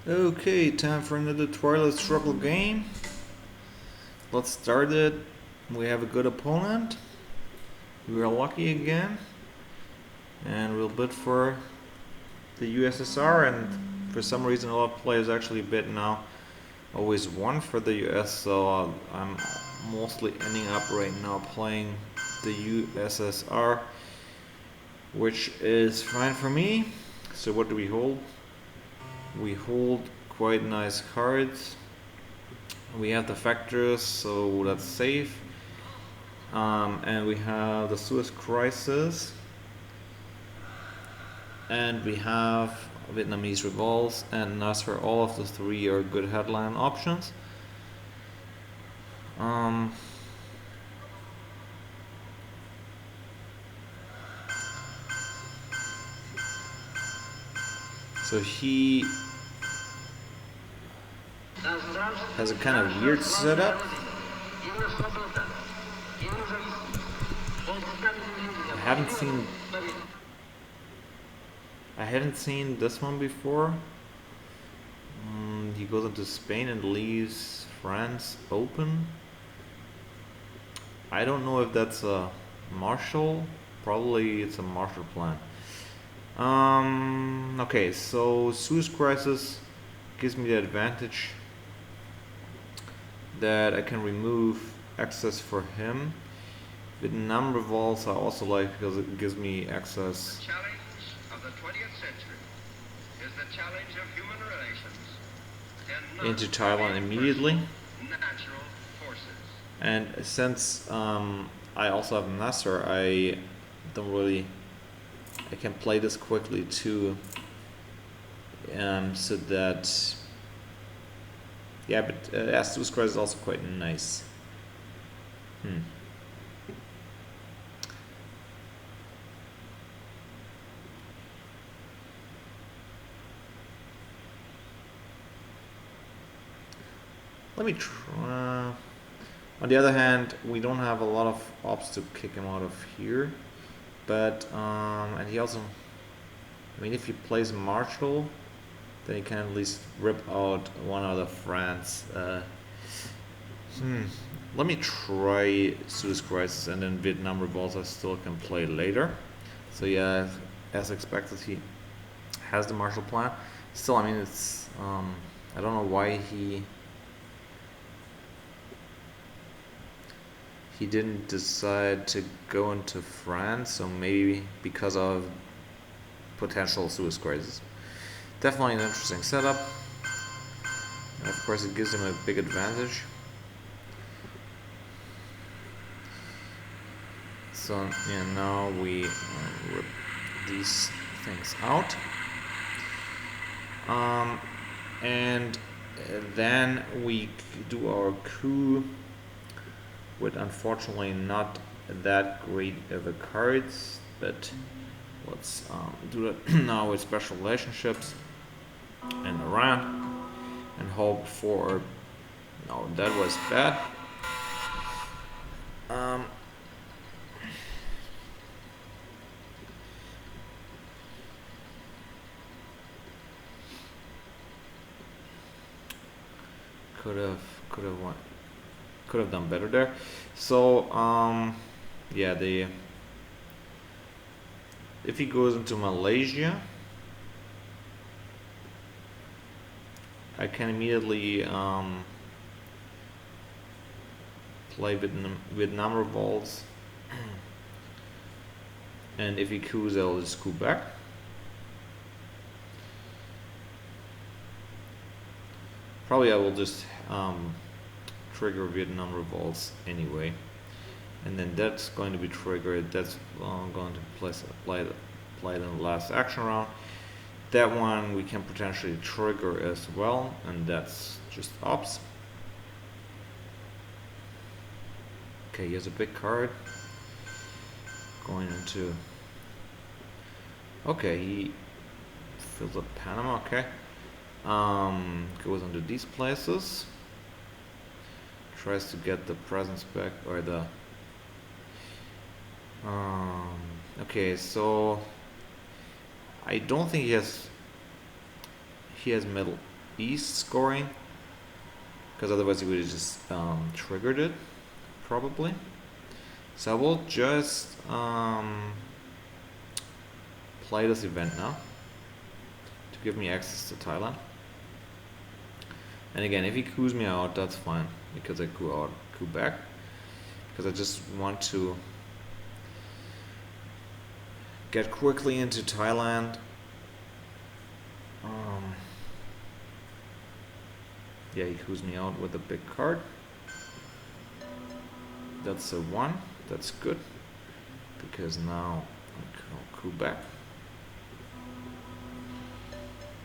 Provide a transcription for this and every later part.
Okay, time for another Twilight struggle game. Let's start it. We have a good opponent. We are lucky again. And we'll bid for the USSR, and for some reason a lot of players actually bid now always one for the US, so I'm mostly ending up right now playing the USSR, which is fine for me. So what do we hold? We hold quite nice cards. We have the factors, so that's safe. And we have the Suez Crisis. And we have Vietnamese revolts and Nasser. All of the three are good headline options. So he has a kind of weird setup. I hadn't seen this one before. He goes into Spain and leaves France open. I don't know if that's a Marshall. Probably it's a Marshall plan. Okay, so Suez Crisis gives me the advantage that I can remove access for him. Vietnam revolts I also like because it gives me access. The challenge of the 20th century is the challenge of human relations and Into Thailand immediately. Natural forces. And since I also have Nasser, I can play this quickly too. So that, yeah, but Astus Crisis is also quite nice. Let me try. On the other hand, we don't have a lot of ops to kick him out of here, but and he also, I mean, if he plays Marshall, then he can at least rip out one out of France. Let me try Suez Crisis, and then Vietnam Revolts I still can play later. So yeah, as expected, he has the Marshall Plan. Still, I mean, it's I don't know why he didn't decide to go into France, so maybe because of potential Suez Crisis. Definitely an interesting setup, and of course it gives him a big advantage. So yeah, now we rip these things out, and then we do our coup with unfortunately not that great of a cards, but let's do that now with special relationships and Iran and hope for. No, that was bad. Could have done better there. So yeah, if he goes into Malaysia, I can immediately play Vietnam revolts, and if he coups, I'll just coup back. Probably I will just trigger Vietnam revolts anyway, and then that's going to be triggered. That's going to play it in the last action round. That one we can potentially trigger as well, and that's just ops. Okay, he has a big card going into. Okay, he fills up Panama. Okay, goes into these places. Tries to get the presence back, or the okay, so I don't think he has metal east scoring, because otherwise he would have just triggered it, probably. So I will just play this event now to give me access to Thailand. And again, if he coups me out, that's fine, because I coup back, because I just want to get quickly into Thailand. Yeah, he coups me out with a big card. That's a 1. That's good, because now I coup back.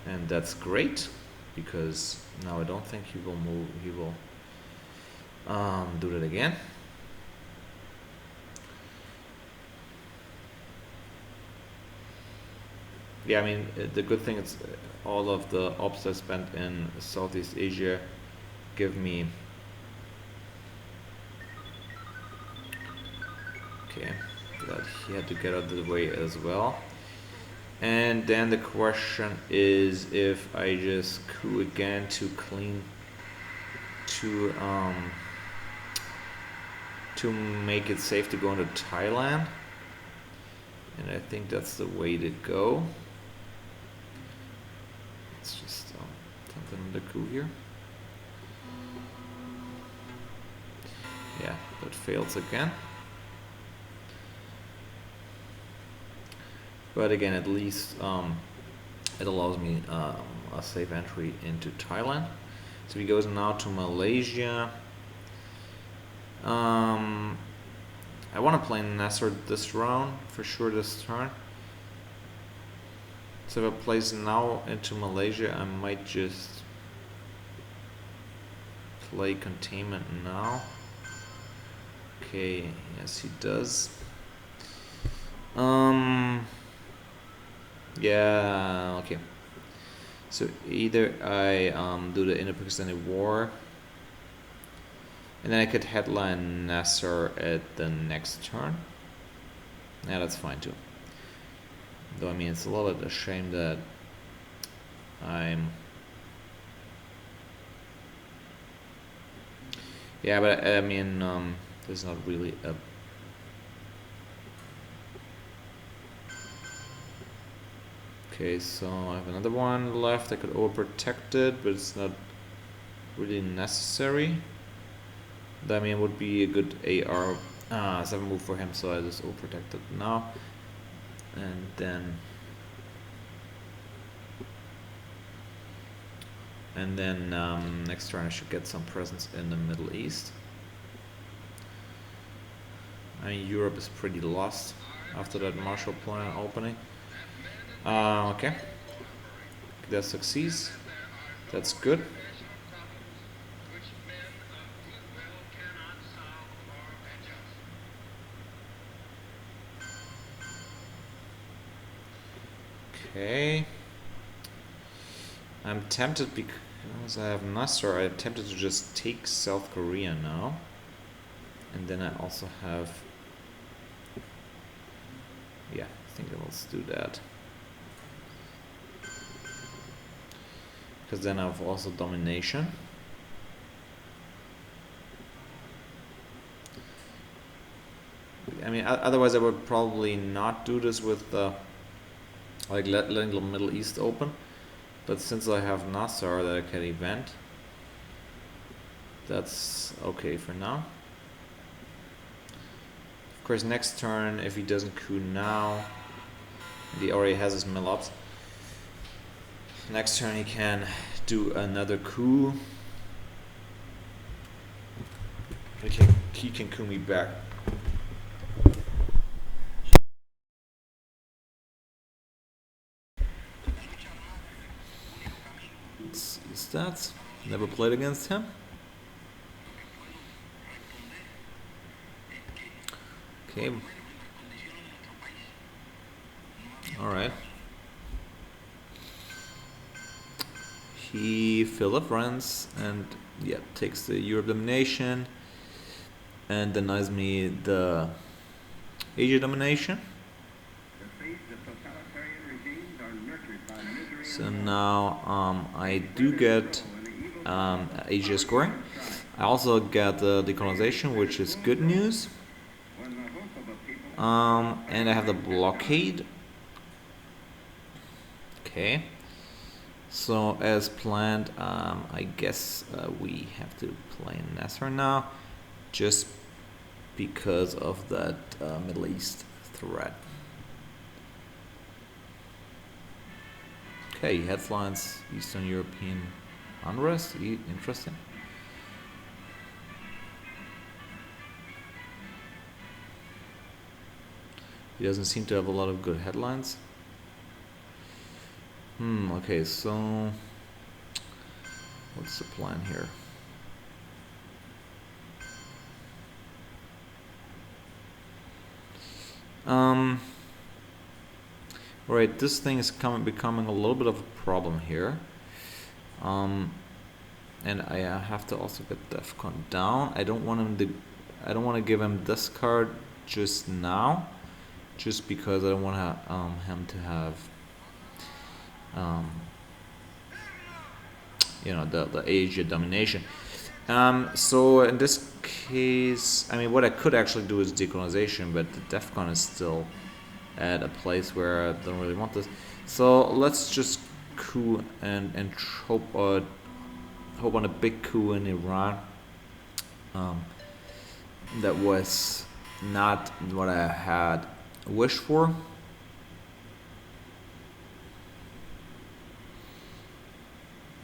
And that's great, because now I don't think he will move. He will do that again. Yeah, I mean, the good thing is all of the ops I spent in Southeast Asia give me. Okay, that he had to get out of the way as well. And then the question is if I just coup again to clean to make it safe to go into Thailand. And I think that's the way to go. Let's just something on the coup here. Yeah, that fails again. But again, at least it allows me a safe entry into Thailand. So he goes now to Malaysia. I want to play Nasser this round, for sure this turn. So if I place now into Malaysia, I might just play containment now. Okay, yes he does. Yeah, okay. So either I do the Indo-Pakistani war, and then I could headline Nasser at the next turn. Yeah, that's fine too. Though I mean, it's a little bit a shame that I'm. Yeah, but I mean, there's not really a. Okay, so I have another one left. I could overprotect it, but it's not really necessary. I mean, it would be a good AR 7 move for him, so I just overprotect it now. And then next turn I should get some presence in the Middle East. I mean, Europe is pretty lost after that Marshall Plan opening. Okay, that succeeds. That's good. Okay. I'm tempted because I have Nasser. I'm tempted to just take South Korea now, and then I also have. Yeah, I think let's do that. Because then I have also domination. I mean, otherwise I would probably not do this with like letting the Middle East open. But since I have Nasser that I can event, that's okay for now. Of course, next turn, if he doesn't coup now, and he already has his mill-ups, next turn he can do another coup. He can coup me back. Let's see stats. Never played against him. Okay. Alright. He Philip runs and yeah, takes the Europe domination and denies me the Asia domination. So now I do get Asia scoring. I also get the decolonization, which is good news. And I have the blockade. Okay. So as planned, I guess we have to play Nasser now, just because of that Middle East threat. Okay, headlines: Eastern European unrest. Interesting. He doesn't seem to have a lot of good headlines. Okay, so what's the plan here? Right, this thing is becoming a little bit of a problem here. And I have to also get DEFCON down. I don't want to give him this card just now, just because I don't want him to have the Asia domination. So in this case, I mean, what I could actually do is decolonization, but the DEFCON is still at a place where I don't really want this. So let's just coup and hope on a big coup in Iran. That was not what I had wished for.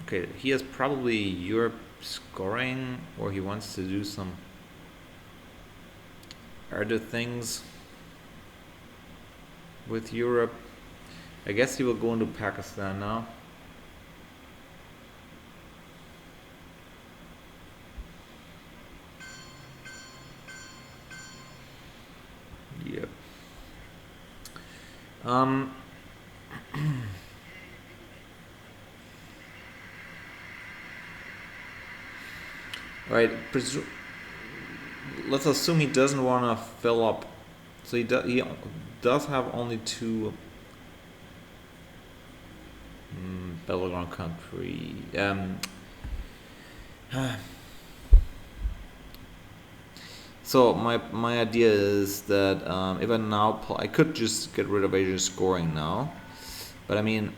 Okay, he has probably Europe scoring, or he wants to do some other things with Europe. I guess he will go into Pakistan now. Yep. Right. Let's assume he doesn't want to fill up. So he does have only two battleground country. So my idea is that if I now I could just get rid of Asia scoring now, but I mean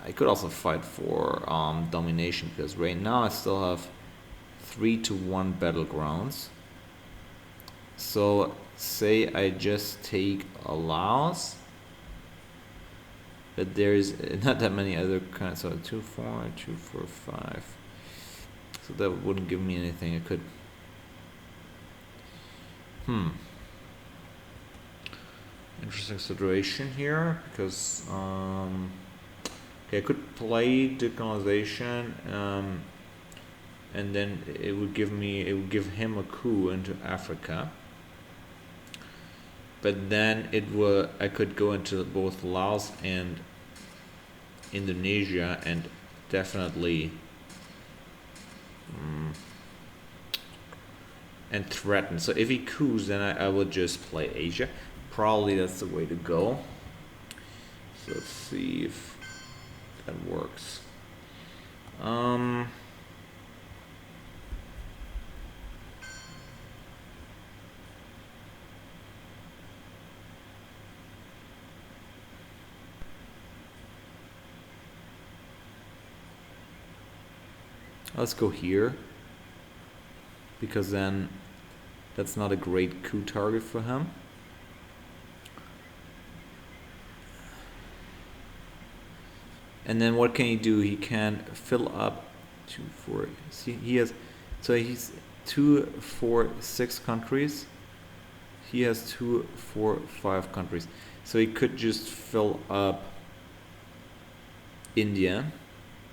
I could also fight for domination, because right now I still have 3-1 battlegrounds. So say I just take a Laos, but there's not that many other kinds. So 2, 4, 2, 4, 5. So that wouldn't give me anything. I could. Interesting situation here, because okay, I could play decolonization, and then it would give him a coup into Africa. But then I could go into both Laos and Indonesia and definitely and threaten. So if he coups, then I would just play Asia. Probably that's the way to go. So let's see if that works. Let's go here, because then that's not a great coup target for him. And then what can he do? He can fill up 2, 4. See, he's 2, 4, 6 countries. He has 2, 4, 5 countries. So he could just fill up India,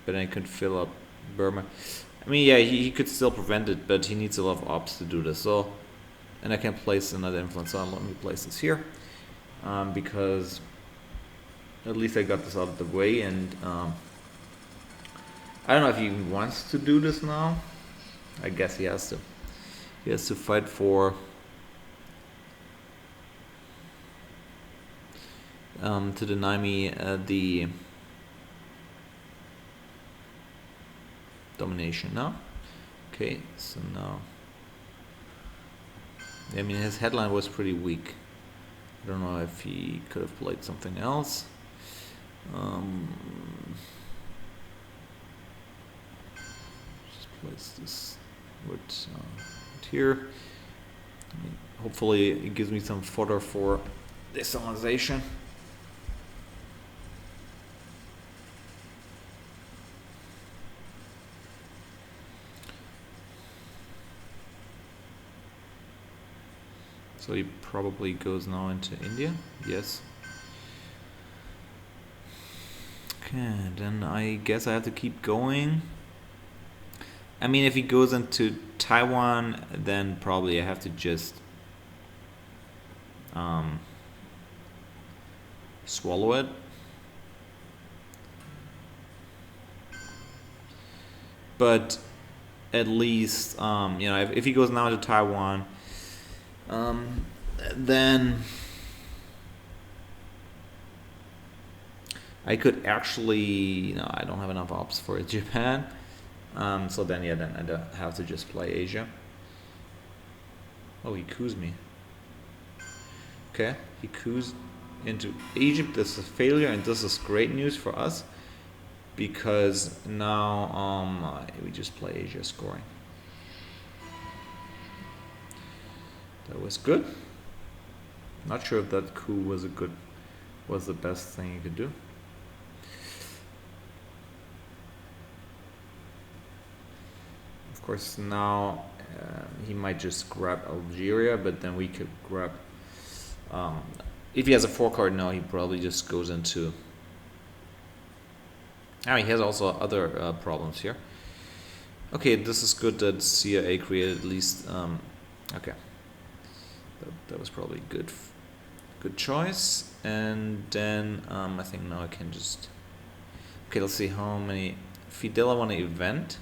but I could fill up Burma. I mean, yeah, he could still prevent it, but he needs a lot of ops to do this. So, and I can place another influence on. Let me place this here, because at least I got this out of the way. And I don't know if he wants to do this now. I guess he has to. He has to fight for to deny me the domination now. Okay, so now, I mean, his headline was pretty weak. I don't know if he could have played something else. Just place this with here. I mean, hopefully it gives me some fodder for desalinization. So he probably goes now into India. Yes. Okay, then I guess I have to keep going. I mean, if he goes into Taiwan, then probably I have to just swallow it. But at least, you know, if he goes now to Taiwan, then I could actually, you know, I don't have enough ops for Japan. So then, yeah, then I have to just play Asia. Oh, he coups me. Okay, he coups into Egypt. This is a failure, and this is great news for us because now we just play Asia scoring. That was good. Not sure if that coup was the best thing you could do. Of course, now he might just grab Algeria, but then we could grab. If he has a 4-card now, he probably just goes into. I mean, he has also other problems here. Okay, this is good that CIA created at least. Okay. That was probably good choice. And then I think now I can just. Okay, let's see how many. Fidel I want to event.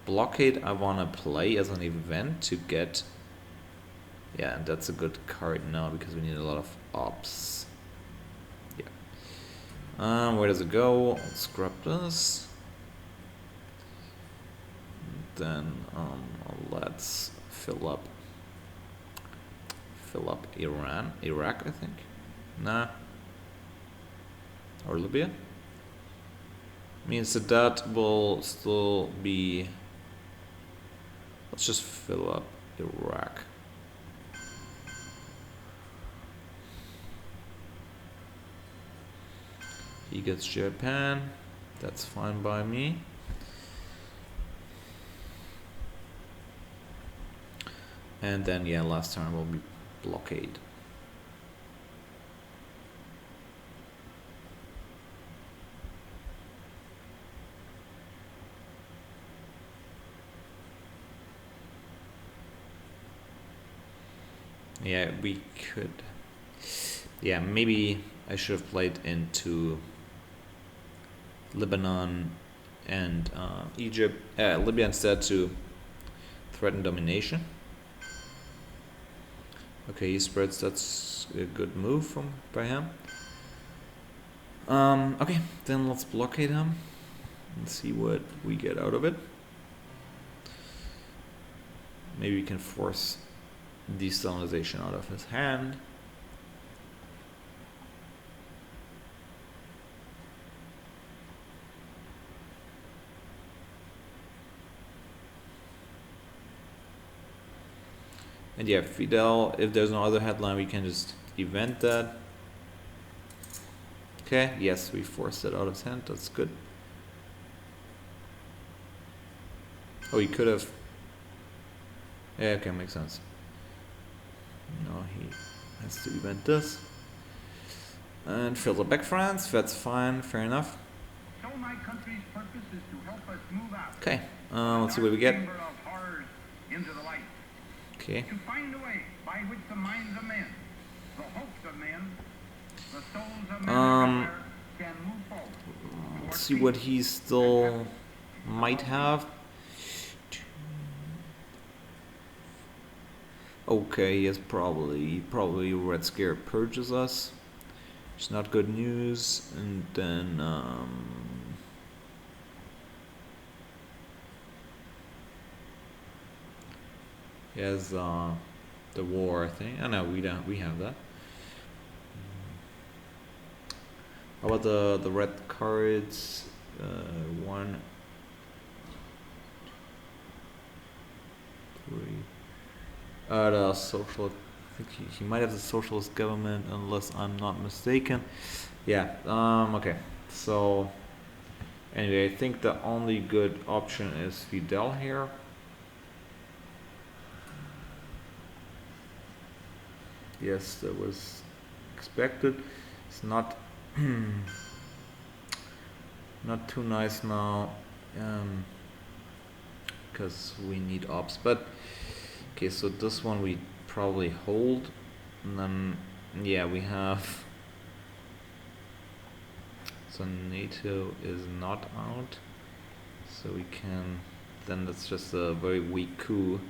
Blockade I want to play as an event to get. Yeah, that's a good card now because we need a lot of ops. Yeah. Where does it go? Let's grab this. Then let's fill up Iraq, I think. Nah. Or Libya. Means that will still be. Let's just fill up Iraq. He gets Japan. That's fine by me. And then, yeah, last turn will be blockade. Yeah, we could. Yeah, maybe I should have played into Lebanon and Egypt, Libya instead to threaten domination. Okay, he spreads. That's a good move by him. Okay, then let's blockade him and see what we get out of it. Maybe we can force desalinization out of his hand. And yeah, Fidel, if there's no other headline, we can just event that. Okay, yes, we forced it out of his hand. That's good. Oh, he could have. Yeah, okay, makes sense. No, he has to event this. And filter back France, that's fine, fair enough. So my country's purpose is to help us move out. Okay, let's see what we get. Into the light. Okay. To find a way by which the minds of men, the hopes of men, the souls of men everywhere can move forward. Let's see what he still might have. Okay, yes, probably Red Scare purges us. It's not good news. And then He has the war, I think. Oh no, we don't. We have that. How about the red cards? One, three. The social. I think he might have the socialist government, unless I'm not mistaken. Yeah. Okay. So anyway, I think the only good option is Fidel here. Yes, that was expected. It's not not too nice now, because we need ops. But okay, so this one we probably hold, and then yeah, we have. So NATO is not out, so we can. Then that's just a very weak coup.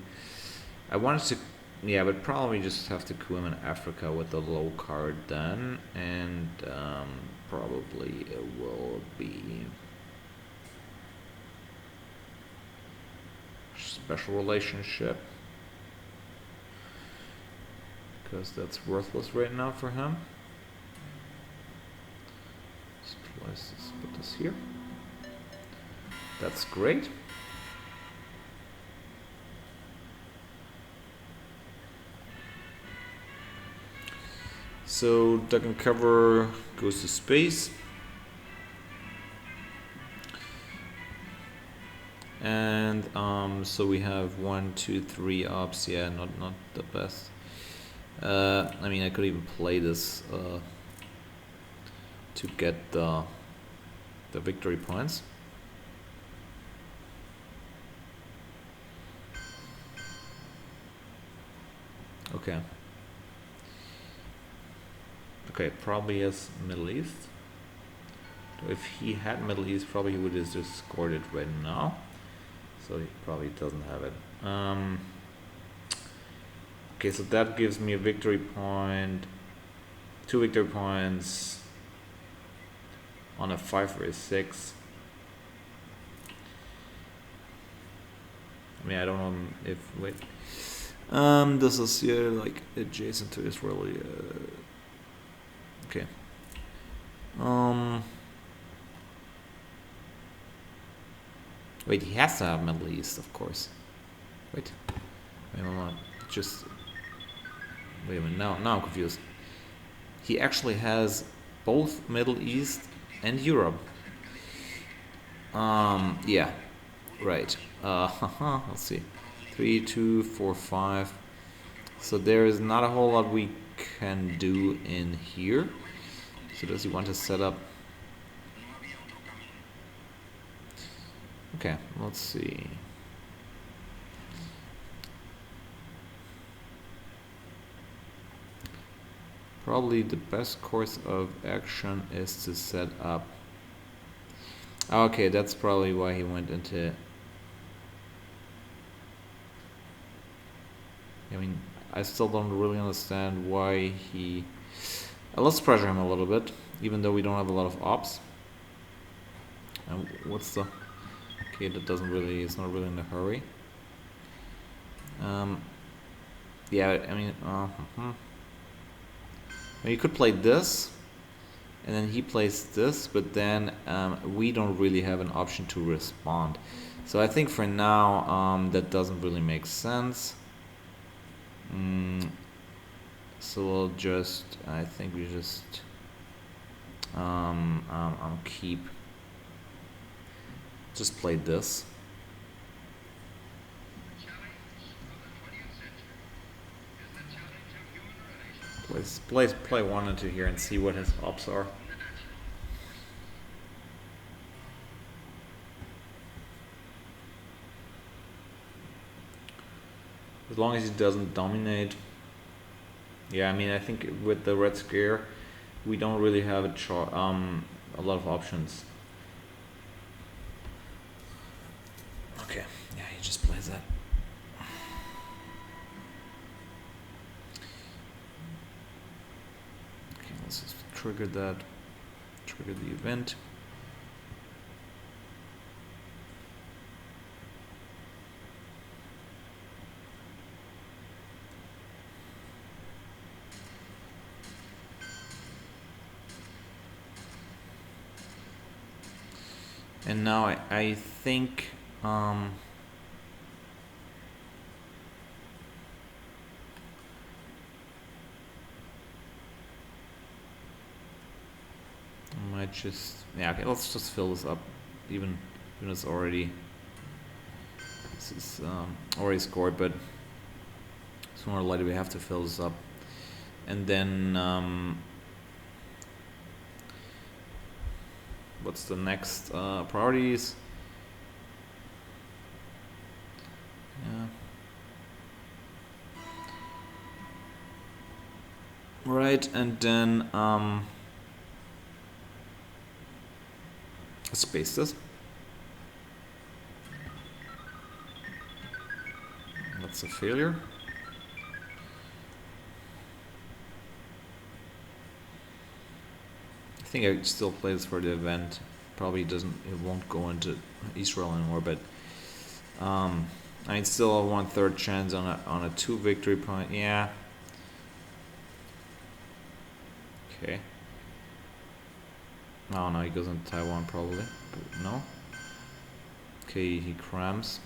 I wanted to. Yeah, but probably just have to coup him in Africa with the low card then, and probably it will be special relationship, because that's worthless right now for him. Let's put this here. That's great. So duck and cover goes to space, and so we have 1, 2, 3 ops. Yeah, not the best. I mean, I could even play this to get the victory points. Okay. Okay, probably is Middle East. If he had Middle East, probably he would have just scored it right now. So he probably doesn't have it. Okay, so that gives me a victory point, 2 victory points on a 5 or a 6. I mean, I don't know if wait. This is here like adjacent to Israeli. Okay. Wait, he has to have Middle East, of course. Wait a minute. Just wait a minute. Now I'm confused. He actually has both Middle East and Europe. Yeah. Right. Let's see. 3, 2, 4, 5. So there is not a whole lot we can do in here. So does he want to set up? Okay, let's see. Probably the best course of action is to set up. Okay, that's probably why he went into. I mean, I still don't really understand why he. Let's pressure him a little bit, even though we don't have a lot of ops. And what's the? Okay, that doesn't really. It's not really in a hurry. Yeah, I mean, you could play this, and then he plays this, but then we don't really have an option to respond. So I think for now, that doesn't really make sense. So we'll just, I think we just keep, just play this. Play 1 and 2 here and see what his ops are. As long as he doesn't dominate. Yeah, I mean, I think with the Red Scare, we don't really have a lot of options. Okay, yeah, he just plays that. Okay, let's just trigger that. Trigger the event. And now I think I might just, yeah, okay, let's just fill this up, even it's already, this is already scored, but sooner or later we have to fill this up. And then what's the next priorities? Yeah. Right, and then space this. That's a failure. I think I still play this for the event. Probably it won't go into Israel anymore, but I mean, still a 1/3 chance on a 2 victory point. Yeah. Okay. Oh no, he goes into Taiwan probably. But no. Okay, he crams.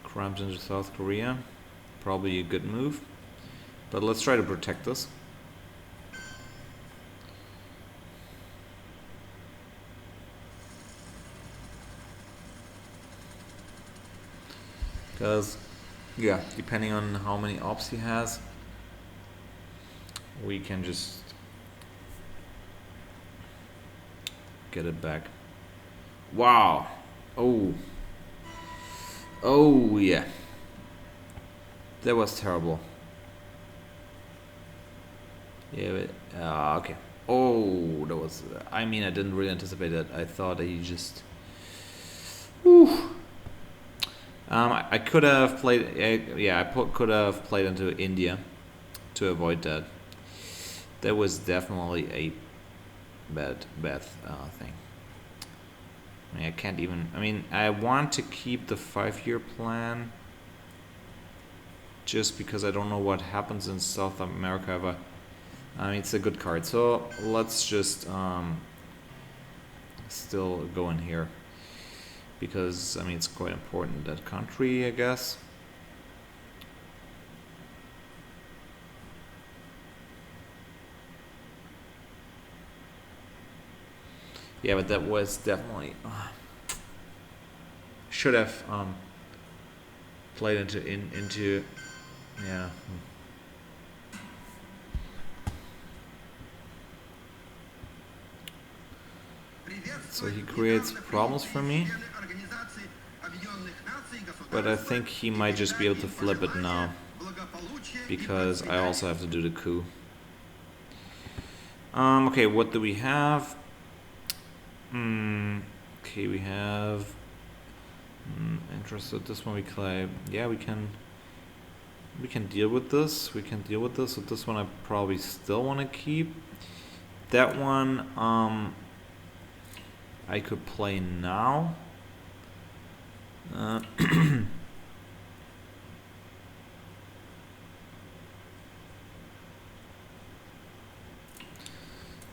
Crams into South Korea. Probably a good move. But let's try to protect this. Because, yeah, depending on how many ops he has, we can just get it back. Wow. Oh. Oh, yeah. That was terrible. Yeah, but, okay. Oh, that was, I mean, I didn't really anticipate that. I thought that he just... Whew. I could have played, could have played into India to avoid that. That was definitely a bad thing. I mean, I can't even, I mean, I want to keep the 5-year plan just because I don't know what happens in South America, but I mean, it's a good card. So let's just still go in here. Because, I mean, it's quite important, that country, I guess. Yeah, but that was definitely... should have played into... Yeah. So he creates problems for me. But I think he might just be able to flip it now, because I also have to do the coup. Okay, what do we have? Okay, we have interested. This one we claim. Yeah, we can deal with this. We can deal with this. So this one I probably still want to keep. That one I could play now.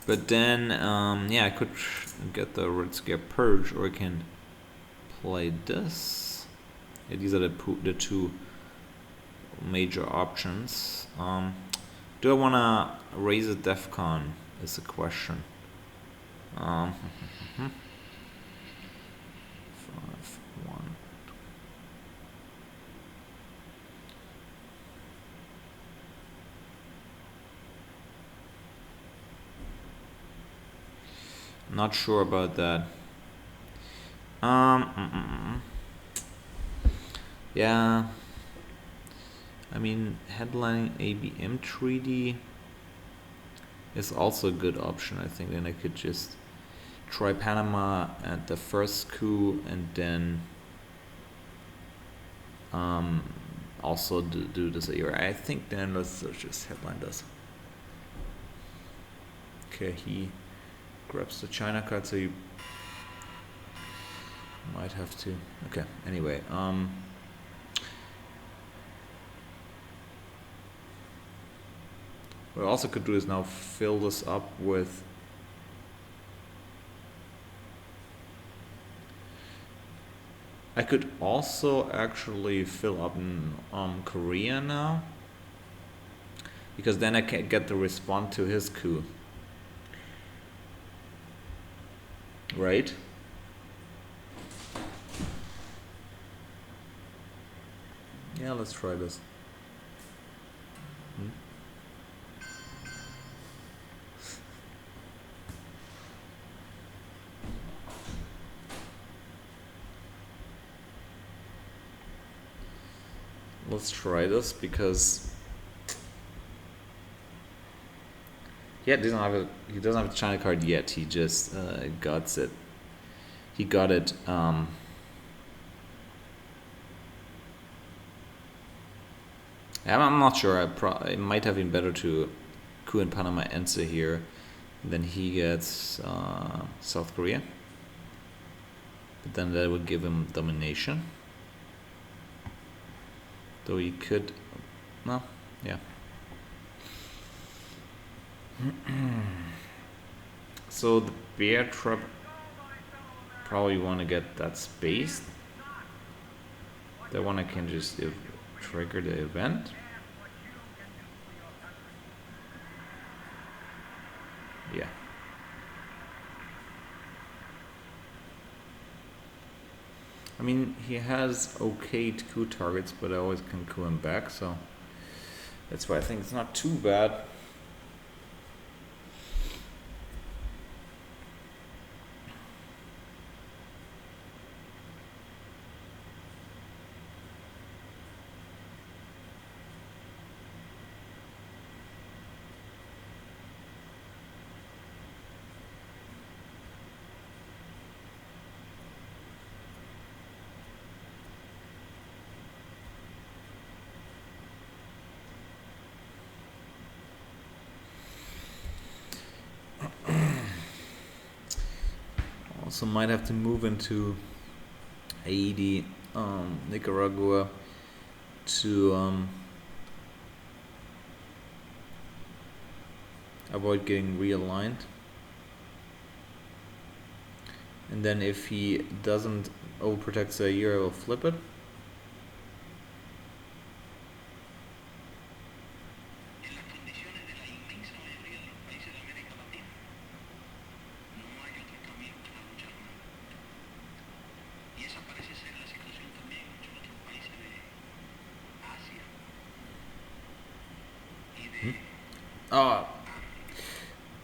But then, yeah, I could get the Red Scare Purge, or I can play this. Yeah, these are the two major options. Do I want to raise a DEFCON is the question. 5, 1. Not sure about that. Yeah. I mean, headlining ABM treaty is also a good option. I think then I could just try Panama at the first coup, and then also do this era. I think then let's just headline this. Okay, he grabs the China card, so you might have to. Okay, anyway, What I also could do is now fill this up with I could also actually fill up in Korea now, because then I can get the response to his coup, right? Yeah, let's try this. Let's try this because he doesn't have a China card yet. He just got it. He got it. I'm not sure. It might have been better to coup in Panama answer here. Then he gets South Korea. But then that would give him domination. Though he could... No, yeah. So the bear trap probably want to get that space. That one I can just trigger the event. Yeah. I mean, he has okay coup targets, but I always can coup him back, so that's why I think it's not too bad. Also might have to move into Haiti, Nicaragua to avoid getting realigned. And then if he doesn't overprotect Zaire, I will flip it.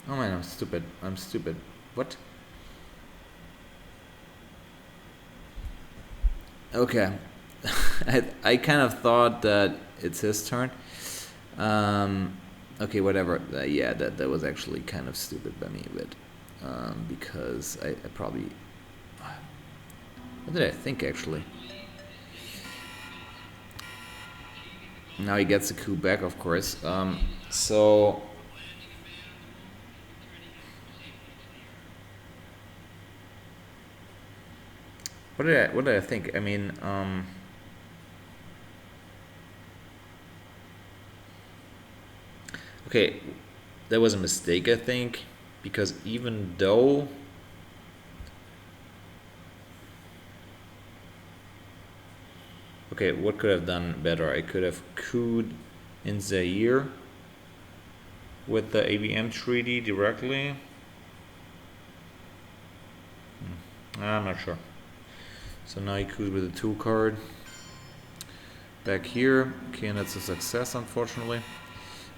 Oh man, I'm stupid. What? Okay. I kind of thought that it's his turn. Okay, whatever. Yeah, that was actually kind of stupid by me a bit. Because I probably... What did I think, actually? Now he gets a coup back, of course. So... What did I think? I mean, okay, that was a mistake, I think, because even though okay, what could I have done better? I could have couped in Zaire with the ABM treaty directly. I'm not sure. So now he couped with a 2 card. Back here. Okay, and that's a success, unfortunately.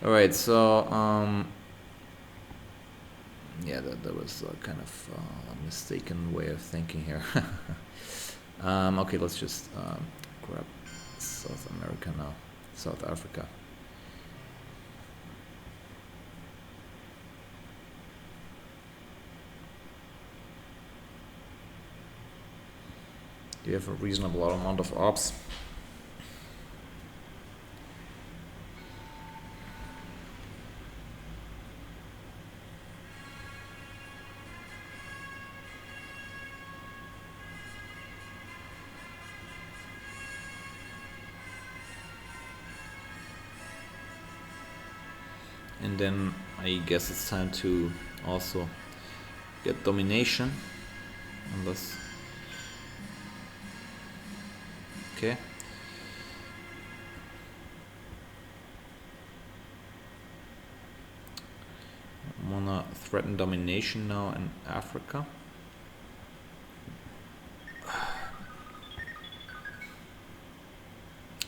Alright, so, yeah, that was kind of a mistaken way of thinking here. Okay, let's just grab South America now. South Africa. Do you have a reasonable amount of ops? And then I guess it's time to also get domination. Unless... Okay. I'm gonna threaten domination now in Africa.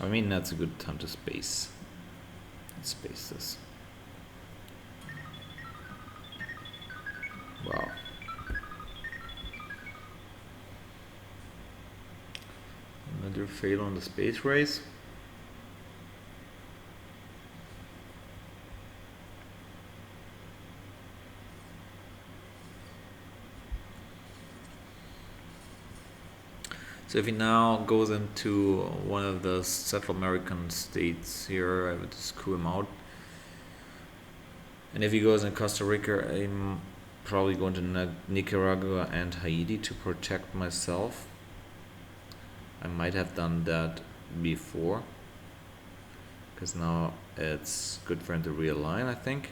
I mean, that's a good time to space. Let's space this. Wow. Another fail on the space race. So if he now goes into one of the Central American states here, I would just coup him out. And if he goes in Costa Rica, I'm probably going to Nicaragua and Haiti to protect myself. I might have done that before, because now it's good for him to realign, I think.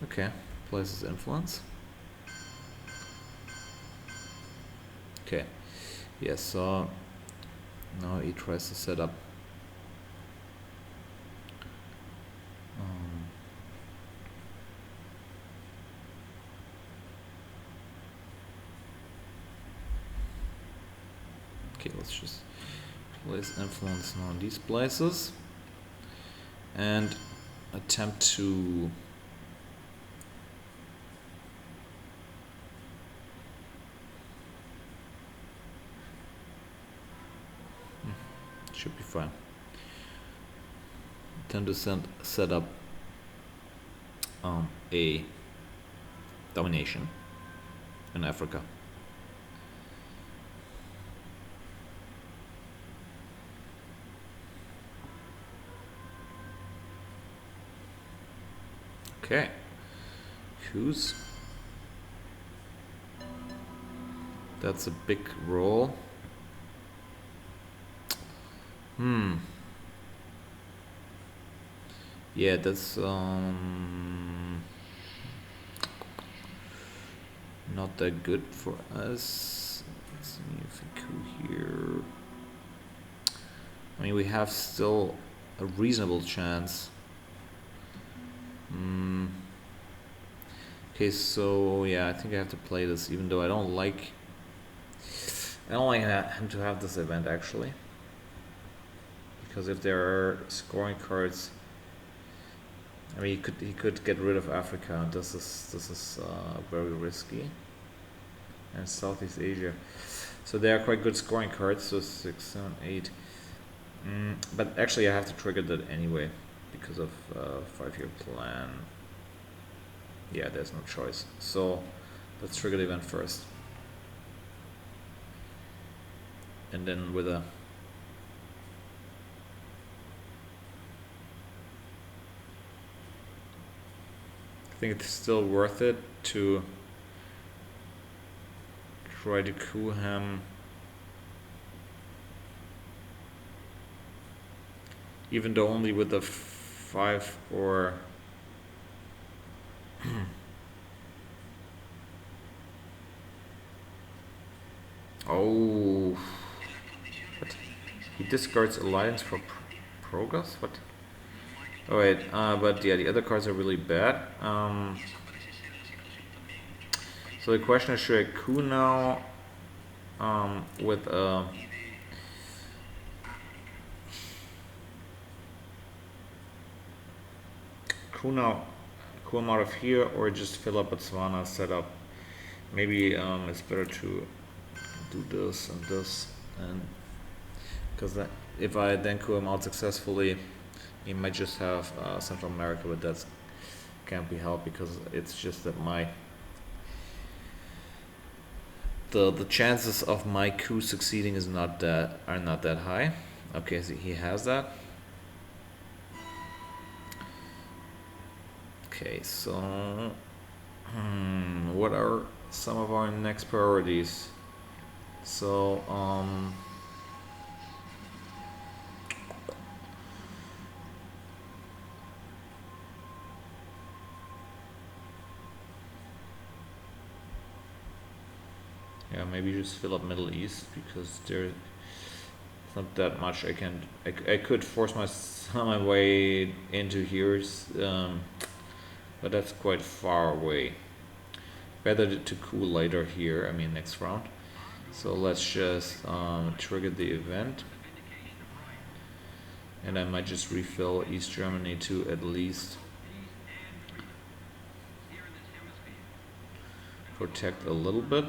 Okay, places influence. Okay, yes, so now he tries to set up okay, let's just place influence now on these places and attempt to should be fine. Attempt to set up a domination in Africa. Okay. Who's... That's a big roll. Yeah, that's not that good for us. Let's see if we coup here. I mean, we have still a reasonable chance. Okay, so yeah, I think I have to play this, even though I don't like him to have this event actually, because if there are scoring cards, I mean, he could get rid of Africa, and this is very risky. And Southeast Asia, so they are quite good scoring cards. So 6, 7, 8. But actually, I have to trigger that anyway because of 5-year plan. Yeah, there's no choice. So let's trigger the event first, and then with a I think it's still worth it to try to coup him, even though only with the 5 or oh, what? He discards Alliance for Progress? What? Oh wait, but yeah, the other cards are really bad. So the question is, should I coup now with coup him out of here, or just fill up Botswana, set up? Maybe it's better to do this and this, and because if I then coup him out successfully, he might just have Central America, but that can't be helped because it's just that the chances of my coup succeeding are not that high. Okay, so he has that. Okay, so what are some of our next priorities? So yeah, maybe just fill up Middle East because there's not that much I could force my way into here, but that's quite far away. Better to cool later here, I mean next round. So let's just trigger the event. And I might just refill East Germany to at least protect a little bit.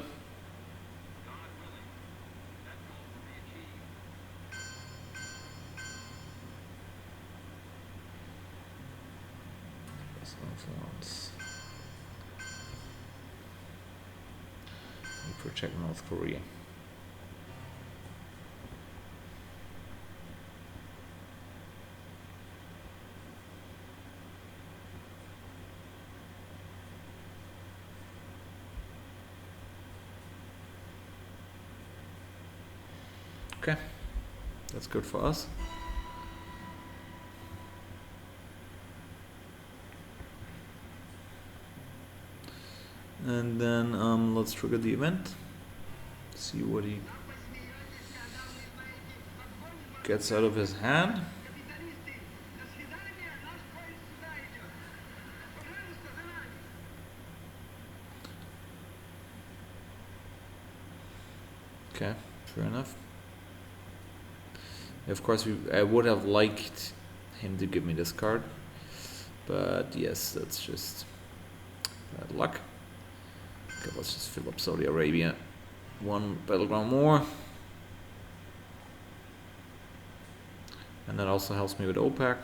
Influence. And protect North Korea. Okay, that's good for us. And then let's trigger the event. See what he gets out of his hand. Okay, fair enough. Of course, I would have liked him to give me this card, but yes, that's just bad luck. Okay, let's just fill up Saudi Arabia. One battleground more. And that also helps me with OPEC.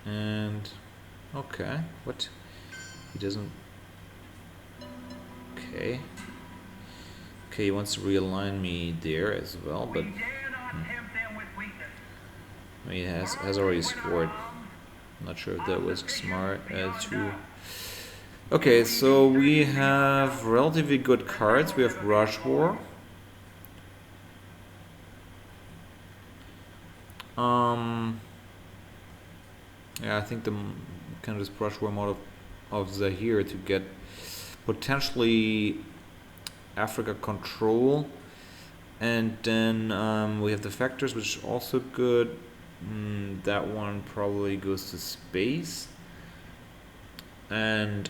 And okay, what? He doesn't. Okay. Okay, he wants to realign me there as well, but he has already scored. I'm not sure if that was smart to. Okay, so we have relatively good cards. We have Rush War. Yeah, I think the kind of this Rush War mode of Zahir to get potentially Africa control, and then we have the factors, which is also good. That one probably goes to space, and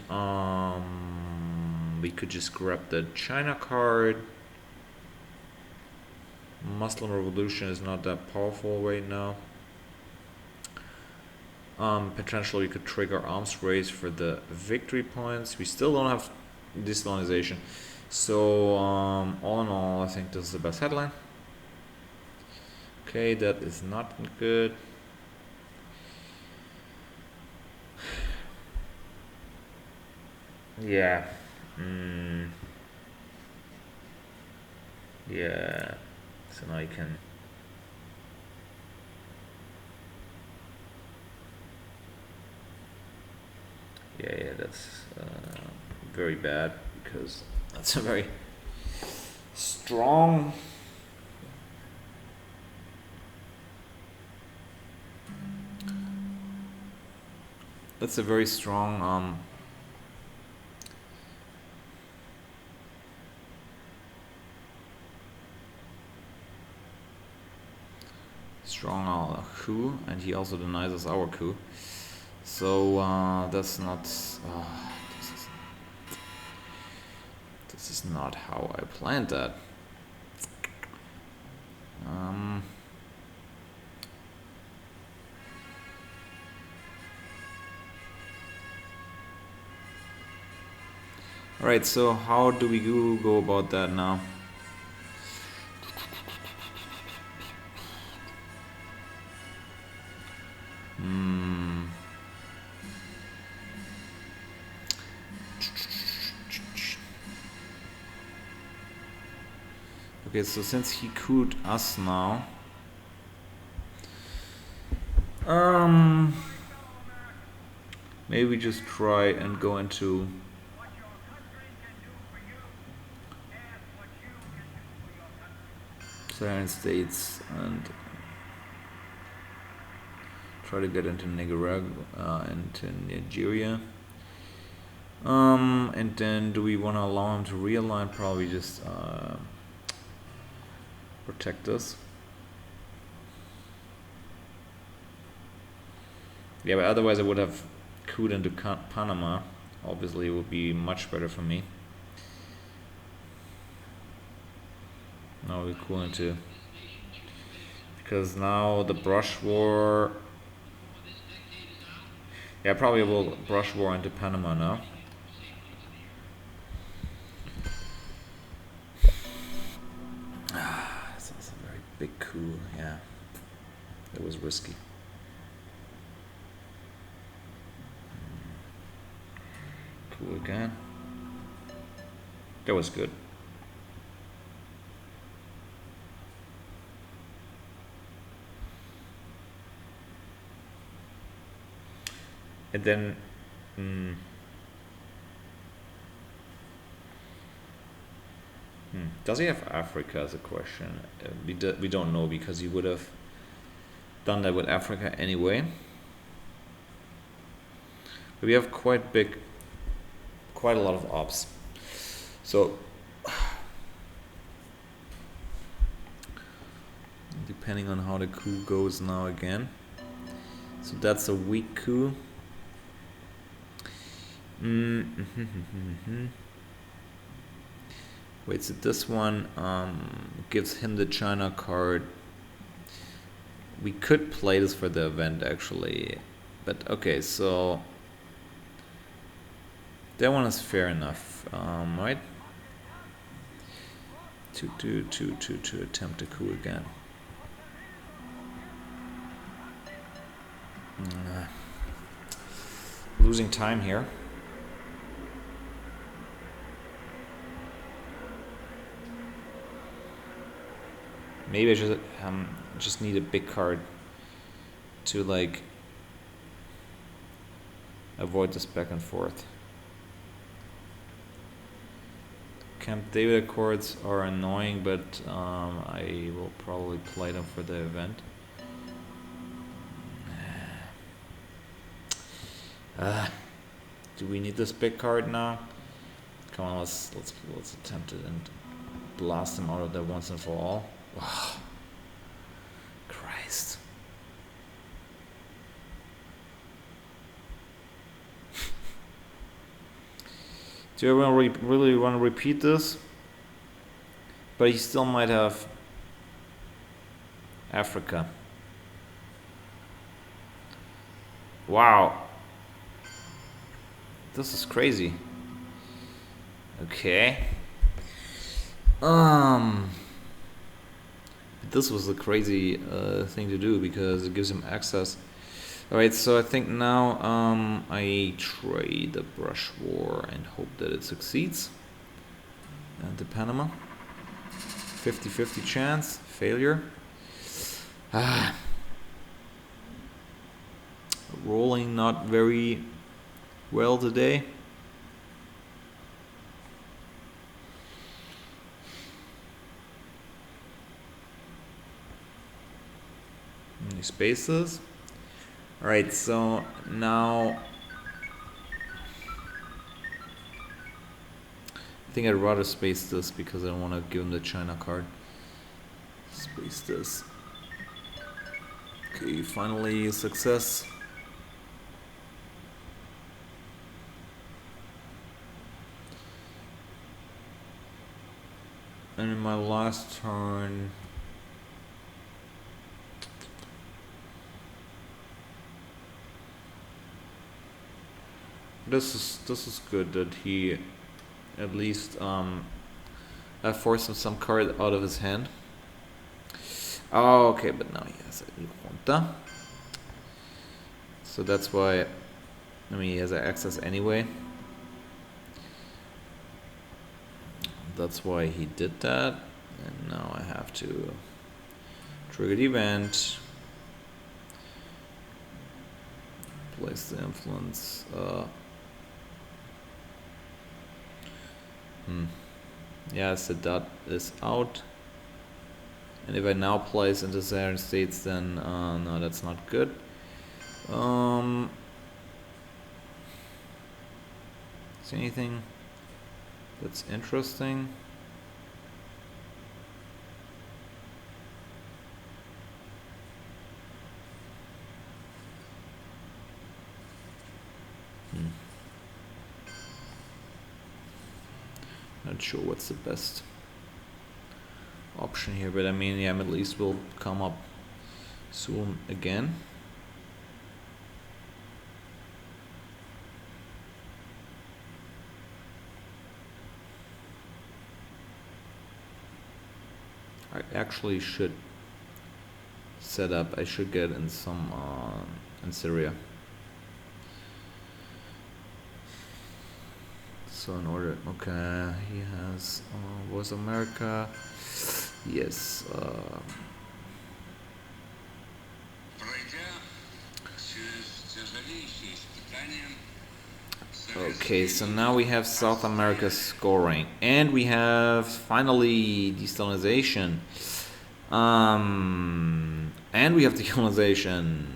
we could just grab the China card. Muslim Revolution is not that powerful right now. Potentially we could trigger arms race for the victory points. We still don't have desalinization. So all in all, I think this is the best headline. Okay, that is not good. Yeah. Yeah. So now I can. Yeah, that's very bad because that's a very strong. That's a very strong coup, and he also denies us our coup. So that's not. This is not how I planned that. Alright, so how do we go about that now? Okay, so since he could us now, maybe we just try and go into the United States and try to get into Nicaragua, into Nigeria. And then do we want to allow him to realign? Probably just protect us. Yeah, but otherwise I would have cooled into Panama. Obviously, it would be much better for me. Now we cool into, because now the brush war. Yeah, probably will brush war into Panama now. This is a very big coup. Yeah, it was risky. Cool again. That was good. And then, does he have Africa as a question? We don't know, because he would have done that with Africa anyway. But we have quite a lot of ops. So, depending on how the coup goes now again. So that's a weak coup. Wait, so this one gives him the China card. We could play this for the event actually, but okay, so that one is fair enough, right? To attempt a coup again. Losing time here. Maybe I just need a big card to like avoid this back and forth. Camp David Accords are annoying, but I will probably play them for the event. Do we need this big card now? Come on, let's attempt it and blast him out of there once and for all. Oh, Christ. Do I really want to repeat this? But he still might have Africa. Wow. This is crazy. Okay. This was a crazy thing to do because it gives him access. Alright, so I think now I trade the brush war and hope that it succeeds. And the Panama. 50-50 chance. Failure. Rolling not very well today. Any spaces? Alright, so now I think I'd rather space this because I don't want to give him the China card. Space this. Okay, finally success. And in my last turn, this is good that he at least I forced him some card out of his hand. Oh, okay, but now he has a Junta. So that's why, I mean, he has access anyway. That's why he did that. And now I have to trigger the event. Place the influence. Yes, the dot is out. And if I now place into Saturn states, then no, that's not good. Is anything that's interesting? Not sure what's the best option here, but I mean, yeah, Middle East will come up soon again. I actually should set up, I should get in some in Syria. So in order, okay, he has was America, yes. Okay, so now we have South America scoring, and we have finally desalinization, and we have decolonization.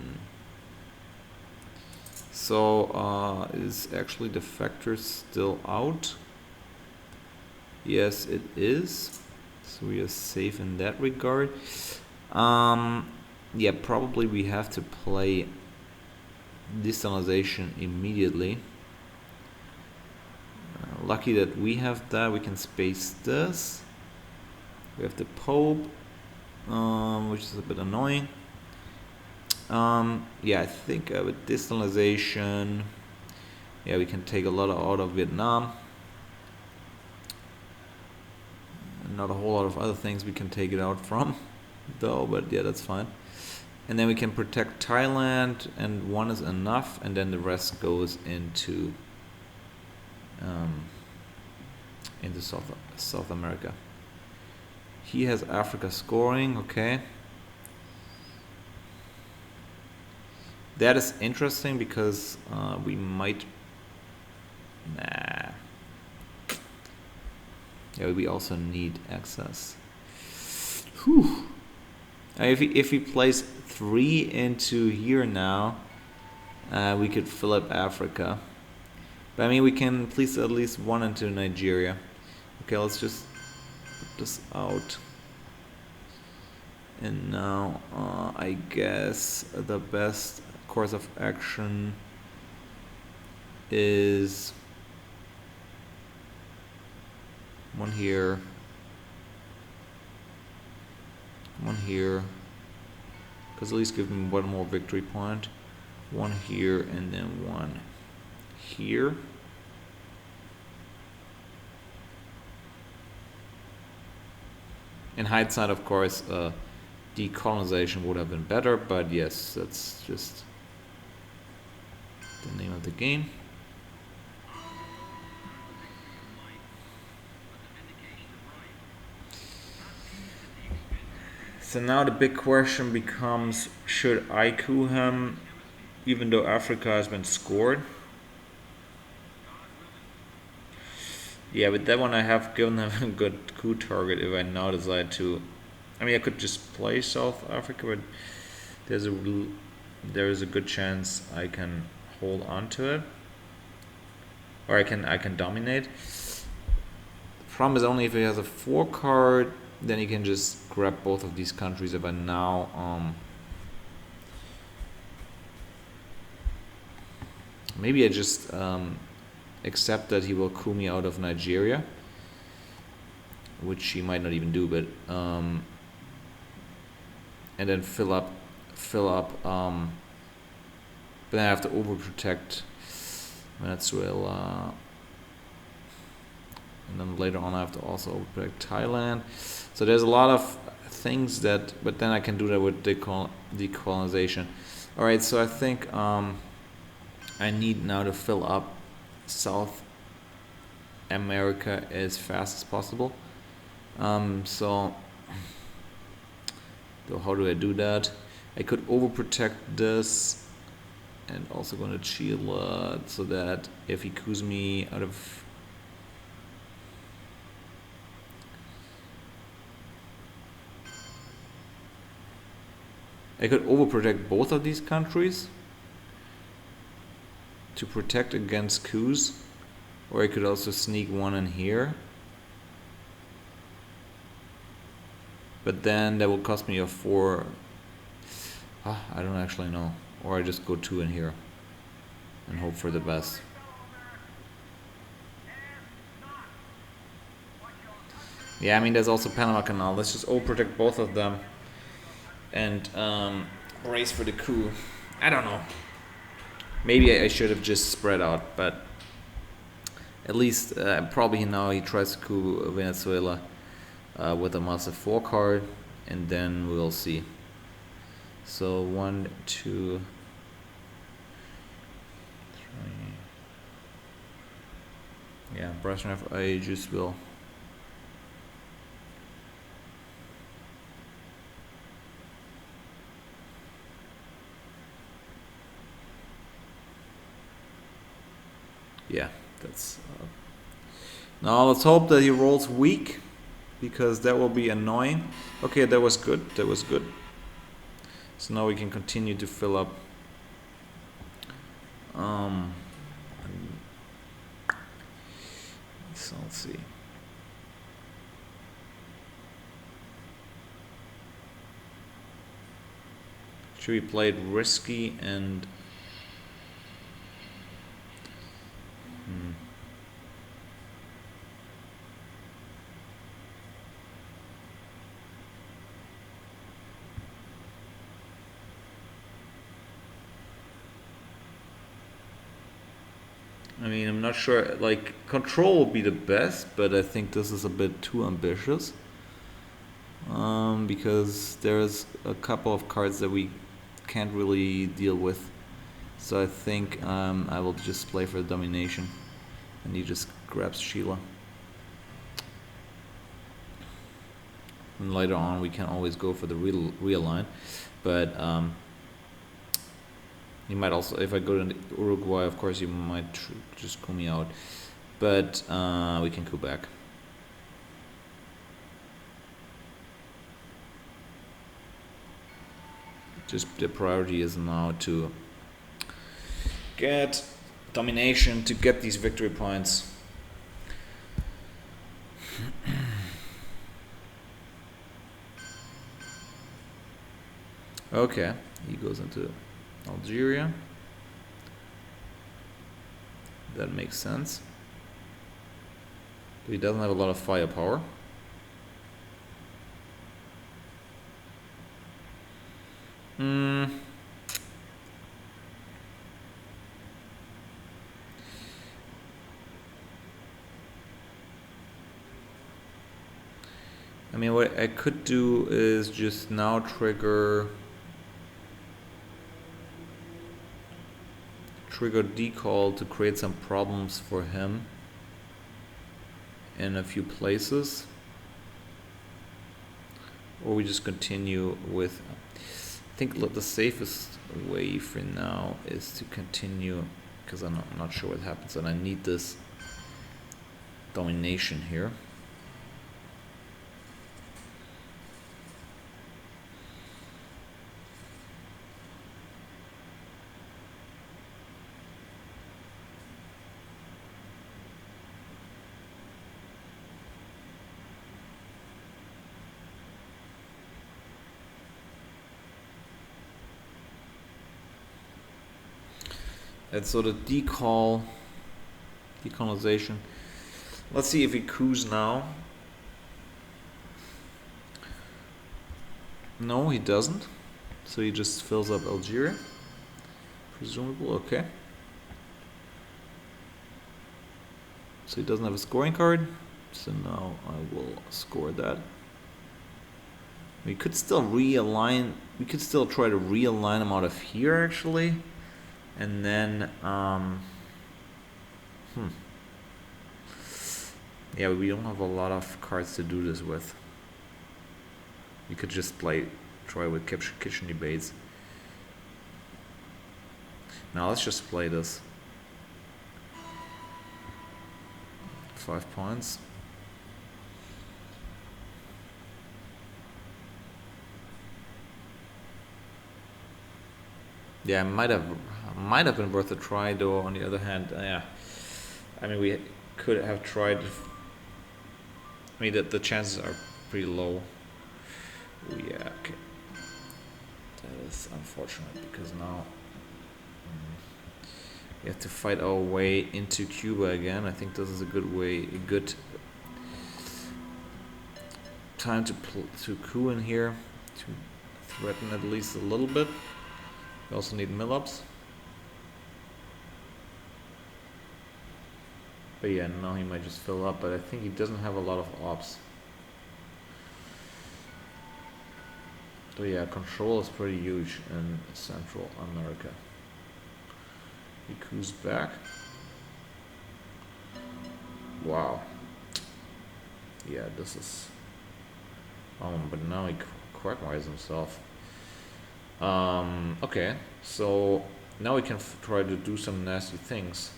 So is actually the factor still out? Yes, it is. So we are safe in that regard. Yeah, probably we have to play desalinization immediately. Lucky that we have that. We can space this. We have the Pope, which is a bit annoying. Yeah, I think with desalinization, yeah, we can take a lot out of Vietnam. And not a whole lot of other things we can take it out from, though, but yeah, that's fine. And then we can protect Thailand, and one is enough, and then the rest goes into South America. He has Africa scoring, okay. That is interesting because we might. Nah. Yeah, we also need access. Whew. If we place 3 into here now, we could fill up Africa. But I mean, we can place at least 1 into Nigeria. Okay, let's just put this out. And now, I guess the best course of action is 1 here, 1 here, because at least give me 1 more victory point, 1 here, and then 1 here. In hindsight, of course, decolonization would have been better, but yes, that's just the name of the game. So now the big question becomes, should I coup him even though Africa has been scored? Yeah, with that one I have given him a good coup target if I now decide to. I mean, I could just play South Africa, but there is a good chance I can hold on to it, or I can dominate. The problem is only if he has a 4 card, then he can just grab both of these countries. If I now maybe I just accept that he will coup me out of Nigeria, which he might not even do, but and then fill up but then I have to overprotect Venezuela, and then later on I have to also overprotect Thailand. So there's a lot of things that, but then I can do that with decolonization. Alright, so I think I need now to fill up South America as fast as possible. So how do I do that? I could overprotect this and also gonna shield so that if he coups me out of I could overprotect both of these countries to protect against coups, or I could also sneak one in here. But then that will cost me a 4. I don't actually know. Or I just go 2 in here and hope for the best. Yeah, I mean there's also Panama Canal. Let's just overprotect both of them and race for the coup. I don't know. Maybe I should have just spread out, but at least probably now he tries to coup Venezuela with a massive 4 card, and then we'll see. So 1, 2, 3. Yeah, Brezhnev, I just will. Yeah, that's. Now let's hope that he rolls weak, because that will be annoying. Okay, that was good. That was good. So now we can continue to fill up. So let's see. Should we play it risky and? I mean, I'm not sure, like, control would be the best, but I think this is a bit too ambitious. Because there's a couple of cards that we can't really deal with. So I think I will just play for the domination. And he just grabs Sheila. And later on we can always go for the real line. But you might also, if I go to Uruguay, of course, you might just coup me out. But we can coup back. Just the priority is now to get domination, to get these victory points. Okay, he goes into Algeria. That makes sense. He doesn't have a lot of firepower. I mean, what I could do is just now trigger decall to create some problems for him in a few places, or we just continue with. I think the safest way for now is to continue, because I'm not sure what happens, and I need this domination here. And so the decolonization. Let's see if he coups now. No, he doesn't. So he just fills up Algeria. Presumable, okay. So he doesn't have a scoring card. So now I will score that. We could still realign. We could still try to realign him out of here, actually. And then, Yeah, we don't have a lot of cards to do this with. We could just try with kitchen debates. Now let's just play this. 5 points. Yeah, might have been worth a try though. On the other hand, yeah, I mean we could have tried. I mean the chances are pretty low. Yeah, okay. That is unfortunate because now we have to fight our way into Cuba again. I think this is a good time to coup in here, to threaten at least a little bit. We also need mill-ups. But yeah, now he might just fill up, but I think he doesn't have a lot of ops. So yeah, control is pretty huge in Central America. He coups back. Wow. Yeah, this is... but now he quagmires himself. Okay, so now we can try to do some nasty things.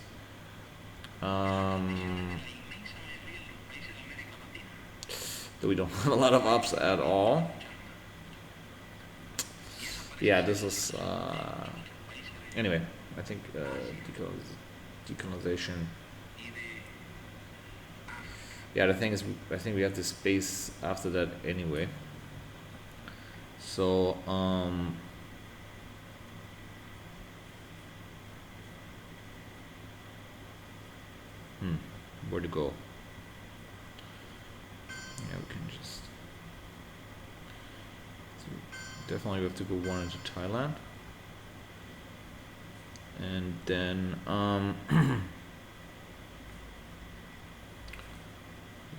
We don't have a lot of ups at all. Yeah, this is anyway, I think decolonization. Yeah, the thing is, I think we have the space after that anyway. So where to go? Yeah, we can just definitely we have to go one into Thailand, and then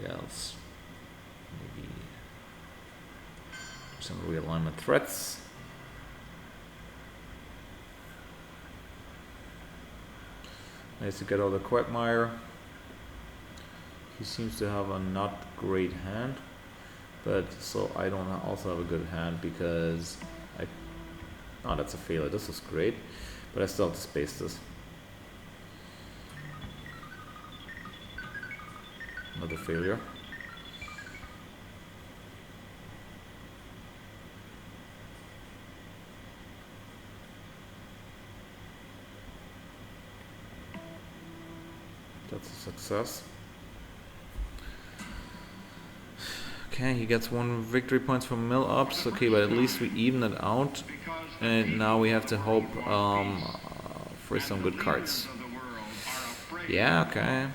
yeah, let's maybe do some realignment threats. Nice to get all the Quagmire. He seems to have a not great hand, but so I don't also have a good hand because oh, that's a failure. This is great, but I still have to space this. Another failure. That's a success. Okay, he gets 1 victory points from mill ups. Okay, but at least we even it out. And now we have to hope for some good cards. Yeah, okay.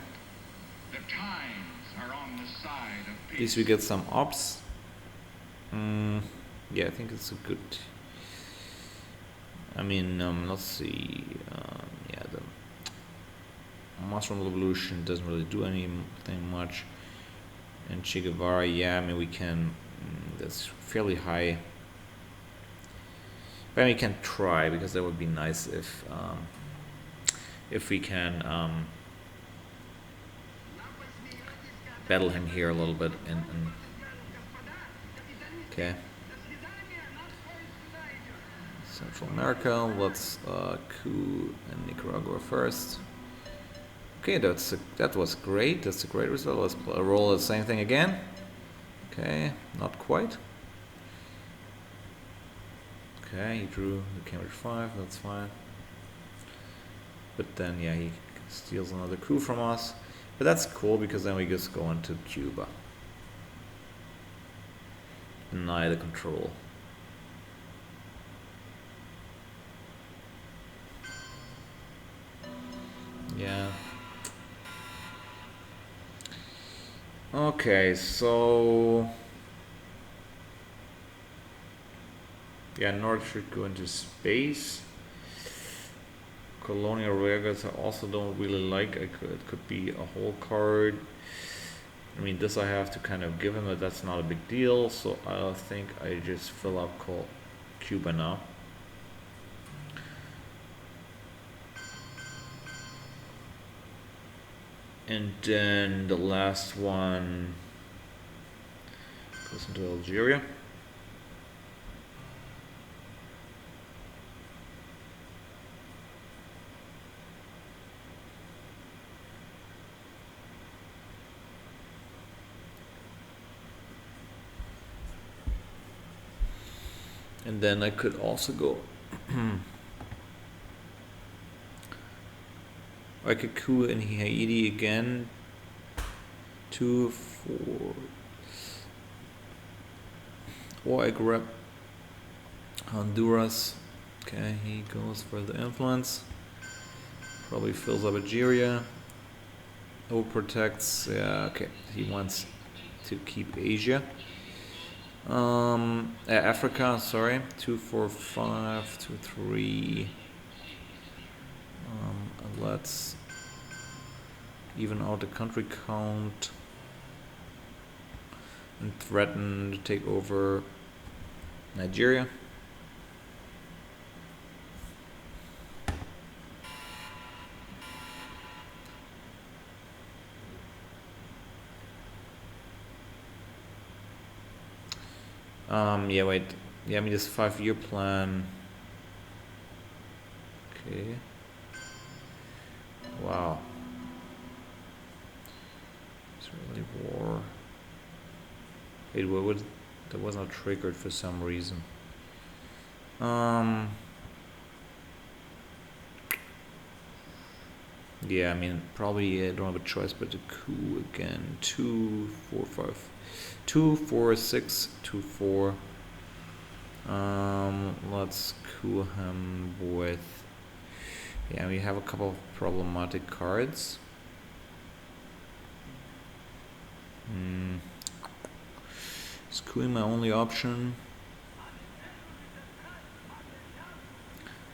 At least we get some ops. Yeah, I think it's a good... I mean, let's see. Yeah, the Mushroom Revolution doesn't really do anything much. And Che Guevara, yeah, I mean we can, that's fairly high. But we can try, because that would be nice if we can battle him here a little bit. Okay. Central America, let's coup in Nicaragua first. Okay, that was great. That's a great result. Let's roll the same thing again. Okay, not quite. Okay, he drew the Cambridge 5. That's fine. But then, yeah, he steals another coup from us. But that's cool because then we just go into Cuba. Deny the control. Yeah. Okay, so yeah, North should go into space. Colonial regards I also don't really like. It could be a whole card. I mean, this I have to kind of give him, but that's not a big deal. So I think I just fill up Cuba now. And then the last one goes into Algeria. And then I could also go I could coup in Haiti again. 2, 4. Or I grab Honduras. Okay, he goes for the influence. Probably fills up Algeria. Protects. Yeah, okay. He wants to keep Asia. Africa, sorry. 2, 4, 5, 2, 3. Let's even out the country count and threaten to take over Nigeria. Yeah, wait. Yeah, I mean this 5-year plan. Okay. Wow. Israeli war. Wait, what was that? Was not triggered for some reason. Yeah, I mean probably I don't have a choice but to coup again. 2, 4, 5. 2, 4, 6, 2, 4. Let's coup him with. Yeah, we have a couple of problematic cards. Is cooing my only option?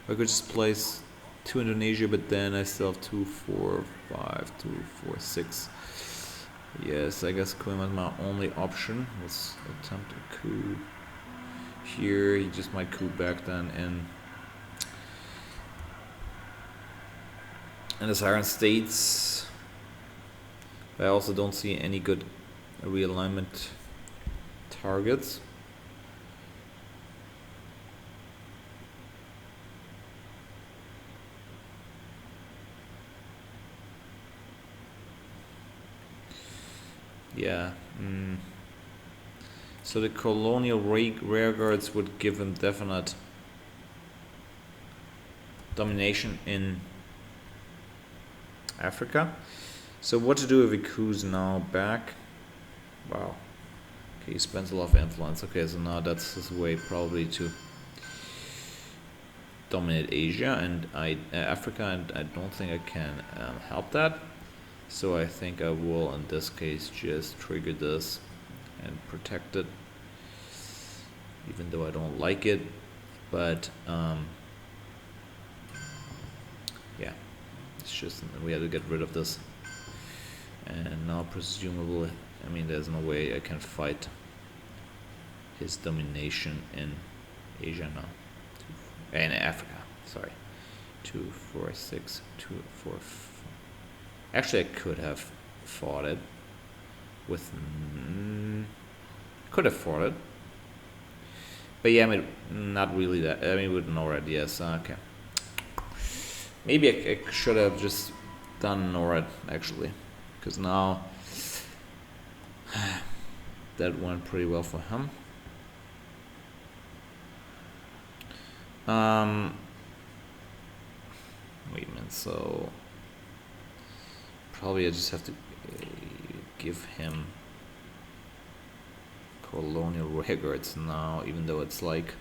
I could just place 2 Indonesia, but then I still have 2, 4, 5, 2, 4, 6. Yes, I guess cooing was my only option. Let's attempt a coup here. He just might coup back then in the Siren States. I also don't see any good realignment targets. Yeah. So the colonial rearguards would give him definite domination in Africa. So what to do if he coups now back? Wow. Okay, he spends a lot of influence. Okay, so now that's his way probably to dominate Asia and Africa, and I don't think I can help that. So I think I will, in this case, just trigger this and protect it, even though I don't like it. But yeah, it's just we have to get rid of this. And now presumably, I mean, there's no way I can fight his domination in Asia now. In Africa, sorry. 2, 4, 6, 2, 4, 5. Actually, I could have fought it with. Could have fought it. But yeah, I mean, not really that. I mean, with NORAD, yes. Okay. Maybe I should have just done NORAD, actually. Because now that went pretty well for him. Wait a minute, so probably I just have to give him colonial records now, even though it's like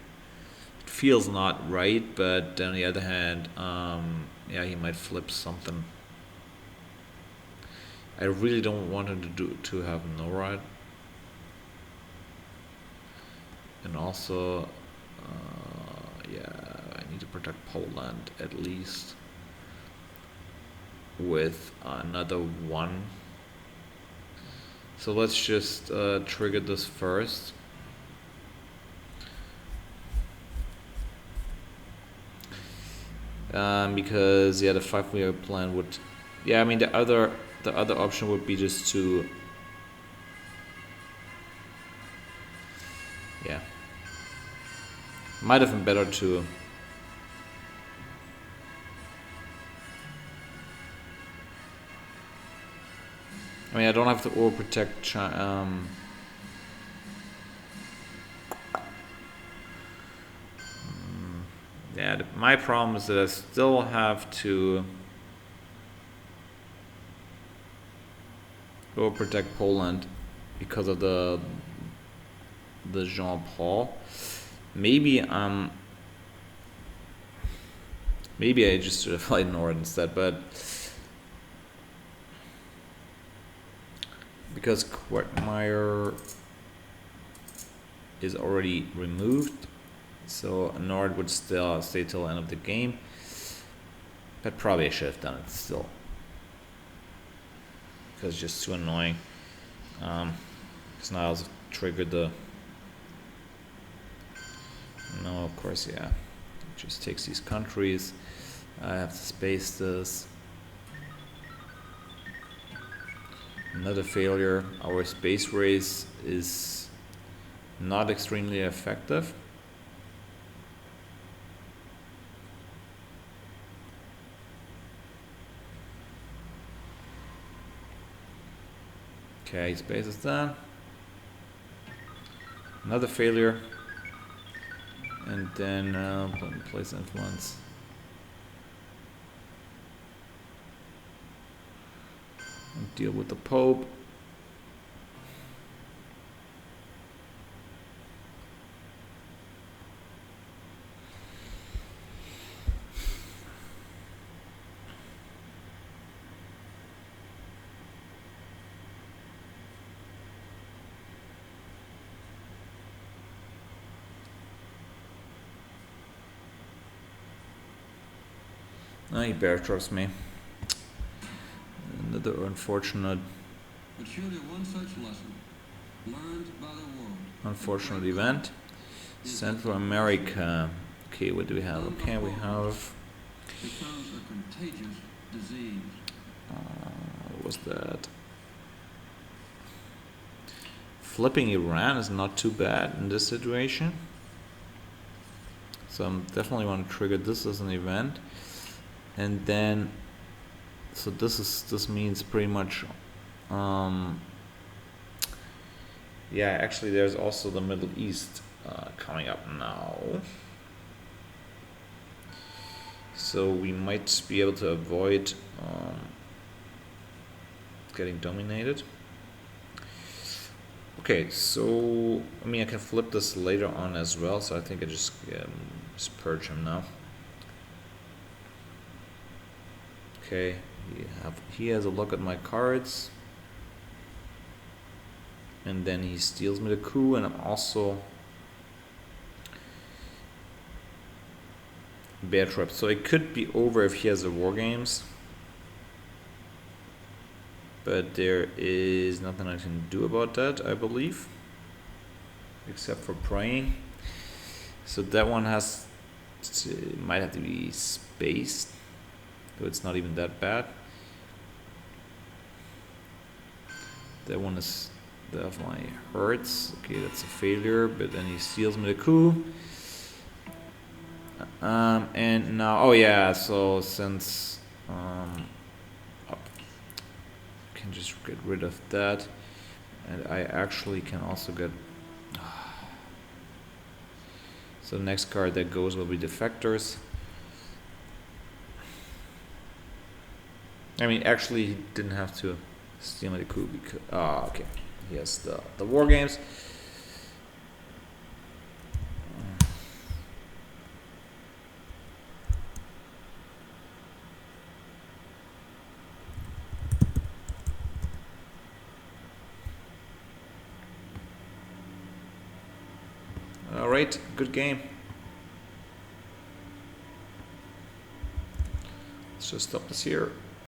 it feels not right, but on the other hand, yeah, he might flip something. I really don't want him to have NORAD, and also yeah, I need to protect Poland at least with another 1. So let's just trigger this first. Because yeah, the 5-year plan would. Yeah, I mean the other the other option would be just to, yeah, might have been better to I mean, I don't have to overprotect yeah, my problem is that I still have to overprotect Poland because of the Jean-Paul. Maybe maybe I just should have played Nord instead, but because Quagmire is already removed, so Nord would still stay till the end of the game. But probably I should have done it still, because it's just too annoying. Because now I also triggered the. No, of course, yeah. It just takes these countries. I have to space this. Another failure. Our space race is not extremely effective. Okay, space is done. Another failure. And then place influence. And deal with the Pope. No, he bear trusts me. Another unfortunate. But surely one such lesson, learned by the world. Unfortunate event. Central America. Okay, what do we have? Okay, we have. Becomes a contagious disease. What was that? Flipping Iran is not too bad in this situation. So I'm definitely want to trigger this as an event. And then, so this means pretty much, yeah, actually there's also the Middle East coming up now. So we might be able to avoid getting dominated. Okay, so, I mean, I can flip this later on as well, so I think I just purge him now. Okay, he has a look at my cards, and then he steals me the coup, and I'm also bear trap. So it could be over if he has the war games, but there is nothing I can do about that, I believe, except for praying. So that one might have to be spaced. So it's not even that bad. That one is definitely hurts. Okay, that's a failure, but then he steals me the coup. And now, oh yeah, so since I can just get rid of that, and I actually can also get. So the next card that goes will be Defectors. I mean, actually, he didn't have to steal the coup because. Okay. He has the war games. All right, good game. Let's just stop this here.